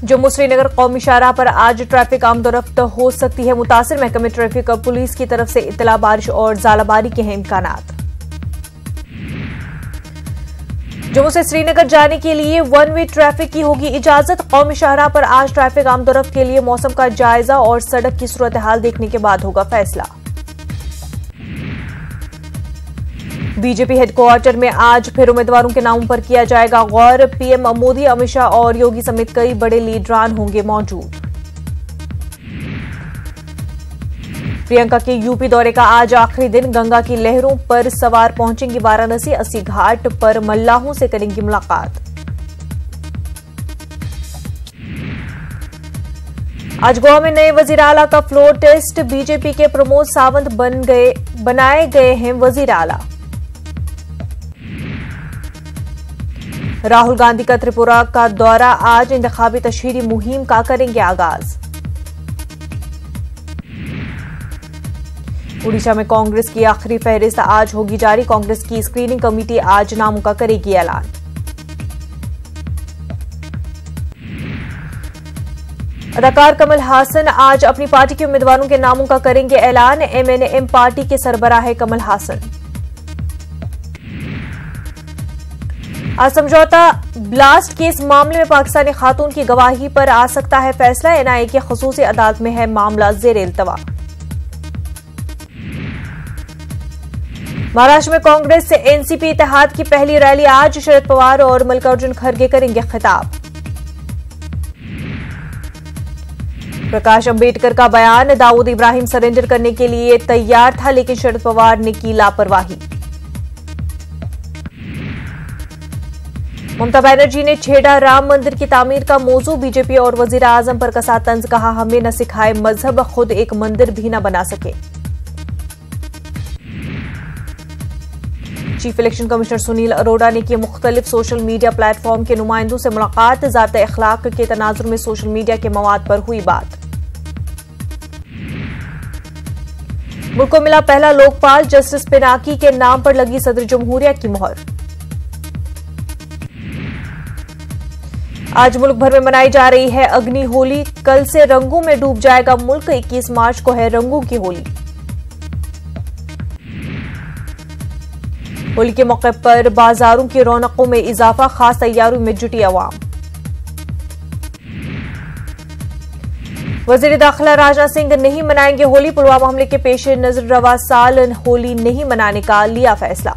जम्मू श्रीनगर कौमी शाहराह पर आज ट्रैफिक आमदोरफ्त हो सकती है मुतासिर। महकमे ट्रैफिक पुलिस की तरफ से इत्तला, बारिश और ज़ालाबारी के हैं इम्कानात। जम्मू से श्रीनगर जाने के लिए वन वे ट्रैफिक की होगी इजाजत। कौमी शाहराह पर आज ट्रैफिक आमदोरफ्त के लिए मौसम का जायजा और सड़क की सूरत हाल देखने के बाद होगा फैसला। बीजेपी हेडक्वार्टर में आज फिर उम्मीदवारों के नामों पर किया जाएगा गौर। पीएम मोदी, अमित शाह और योगी समेत कई बड़े लीडरान होंगे मौजूद। प्रियंका के यूपी दौरे का आज आखिरी दिन। गंगा की लहरों पर सवार पहुंचेंगी वाराणसी। 80 घाट पर मल्लाहों से करेंगी मुलाकात। आज गोवा में नए वजीर आला का फ्लोर टेस्ट। बीजेपी के प्रमोद सावंत बनाए गए हैं वजीर आला। राहुल गांधी का त्रिपुरा का दौरा आज। इंतखाबी तशहीरी मुहिम का करेंगे आगाज। उड़ीसा में कांग्रेस की आखिरी फहरिस्त आज होगी जारी। कांग्रेस की स्क्रीनिंग कमेटी आज नामों का करेगी ऐलान। अदाकार कमल हासन आज अपनी पार्टी के उम्मीदवारों के नामों का करेंगे ऐलान। एमएनएम पार्टी के सरबराह है कमल हासन। आज समझौता ब्लास्ट केस मामले में पाकिस्तानी खातून की गवाही पर आ सकता है फैसला। एनआईए की खसूसी अदालत में है मामला ज़ेर इल्तवा। महाराष्ट्र में कांग्रेस से एनसीपी इत्तेहाद की पहली रैली आज। शरद पवार और मल्लिकार्जुन खड़गे करेंगे खिताब। प्रकाश अंबेडकर का बयान। दाऊद इब्राहिम सरेंडर करने के लिए तैयार था लेकिन शरद पवार ने की लापरवाही। ममता बनर्जी ने छेड़ा राम मंदिर की तामीर का मौजू। बीजेपी और वजीर आजम पर कसा तंज। कहा हमें न सिखाए मजहब, खुद एक मंदिर भी न बना सके। Chief election commissioner Sunil Arora ने की मुख्तलिफ सोशल मीडिया प्लेटफॉर्म के नुमाइंदों से मुलाकात। ज़ाब्ता अखलाक के तनाजुर में सोशल मीडिया के मवाद पर हुई बात। मुल्क को मिला पहला लोकपाल। जस्टिस पिनाकी के नाम पर लगी सदर जमहूरिया की मोहर। आज मुल्क भर में मनाई जा रही है अग्नि होली। कल से रंगों में डूब जाएगा मुल्क। 21 मार्च को है रंगों की होली। होली के मौके पर बाजारों की रौनकों में इजाफा। खास तैयारियों में जुटी अवाम। वजीर दाखिला राजनाथ सिंह नहीं मनाएंगे होली। पुलवामा हमले के पेश नजर रवा साल होली नहीं मनाने का लिया फैसला।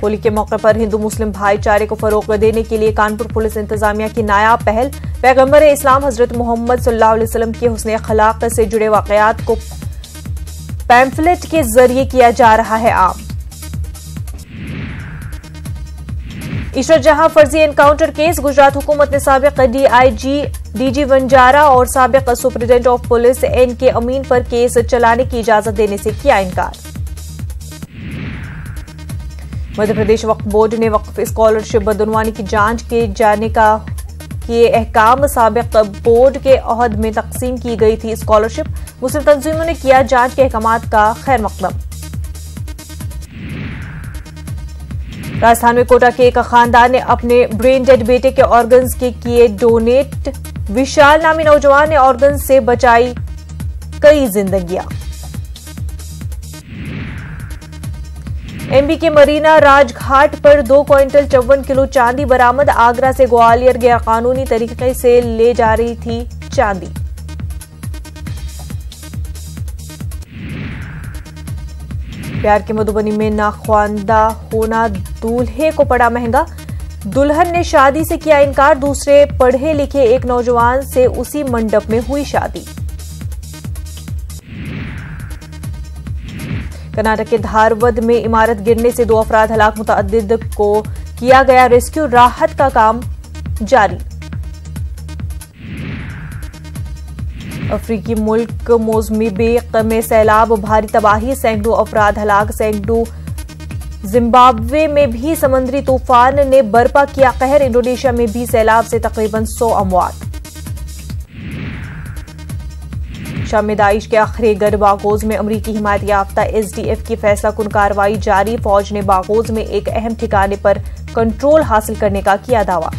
होली के मौके पर हिंदू मुस्लिम भाईचारे को फरोग देने के लिए कानपुर पुलिस इंतजामिया की नायाब पहल। पैगंबर इस्लाम हजरत मोहम्मद सल्लल्लाहु अलैहि वसल्लम के हुस्न अखलाक से जुड़े वाकयात को पैम्फलेट के जरिए किया जा रहा है आम। इशरत जहां फर्जी एनकाउंटर केस। गुजरात हुकूमत ने साबिक डीआईजी डीजी वंजारा और साबिक सुप्रीडेंट ऑफ पुलिस एनके अमीन पर केस चलाने की इजाजत देने से किया इनकार। मध्य प्रदेश वक्फ बोर्ड ने वक्फ स्कॉलरशिप बदनवानी की जांच किए जाने का किए अहकाम। साबिक बोर्ड के अहद में तकसीम की गई थी स्कॉलरशिप। मुस्लिम तंजीमों ने किया जांच के अहकामात का खैर मकदम। राजस्थान में कोटा के एक खानदान ने अपने ब्रेन डेड बेटे के ऑर्गन्स के किए डोनेट। विशाल नामी नौजवान ने ऑर्गन से बचाई कई जिंदगियां। एमपी के मरीना राजघाट पर 2 क्विंटल 54 किलो चांदी बरामद। आगरा से ग्वालियर गैरकानूनी तरीके से ले जा रही थी चांदी। प्यार के मधुबनी में नाख्वानदा होना दूल्हे को पड़ा महंगा। दुल्हन ने शादी से किया इनकार। दूसरे पढ़े लिखे एक नौजवान से उसी मंडप में हुई शादी। कर्नाटक के धारवद में इमारत गिरने से 2 अफराद हलाक। मुतअद्दिद को किया गया रेस्क्यू। राहत का काम जारी। अफ्रीकी मुल्क मोज़म्बिक में सैलाब, भारी तबाही। सैकड़ों अफराद हलाक। सैकड़ों। जिम्बाब्वे में भी समुद्री तूफान ने बर्पा किया कहर। इंडोनेशिया में भी सैलाब से तकरीबन 100 अमवात। शाम में दाइश के आखिरी गढ़ बागोज में अमरीकी हिमायत याफ्ता एसडीएफ की फैसला कुन कार्रवाई जारी। फौज ने बागोज में एक अहम ठिकाने पर कंट्रोल हासिल करने का किया दावा।